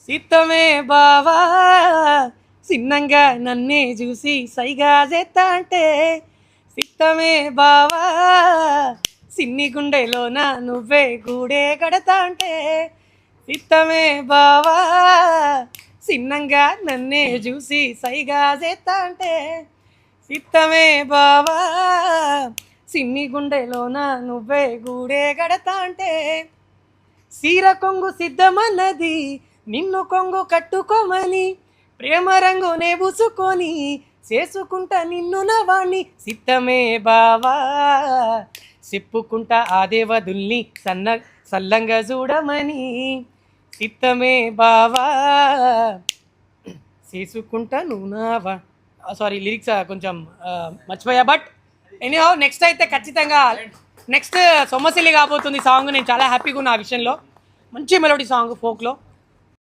సిద్ధమే బావా చిన్నంగా నన్నే చూసి సైగా చేస్తా అంటే సిద్ధమే బావా సిన్ని గుండెలోన నువ్వే గూడే కడతా అంటే సిద్ధమే బావా చిన్నంగా నన్నే చూసి సైగా చేస్తా అంటే సిద్ధమే బావా సిన్ని గుండెలోన నువ్వే గూడే కడతా అంటే సీర కొంగు సిద్ధమన్నది నిన్ను కొంగు కట్టుకోమని ప్రేమ రంగునే పూసుకొని చేసుకుంటా నిన్ను నవాణ్ణి సిద్ధమే బావా చెప్పుకుంటా ఆ దేవదుల్ని సల్లంగా చూడమని సిద్ధమే బావా చేసుకుంటా నువ్వు నావా సారీ లిరిక్స్ కొంచెం మర్చిపోయా బట్ ఎనీహౌ నెక్స్ట్ అయితే ఖచ్చితంగా నెక్స్ట్ సొమ్మసిల్లి కాబోతుంది సాంగ్. నేను చాలా హ్యాపీగా ఉన్నా ఆ విషయంలో. మంచి మెలోడీ సాంగ్ ఫోక్లో.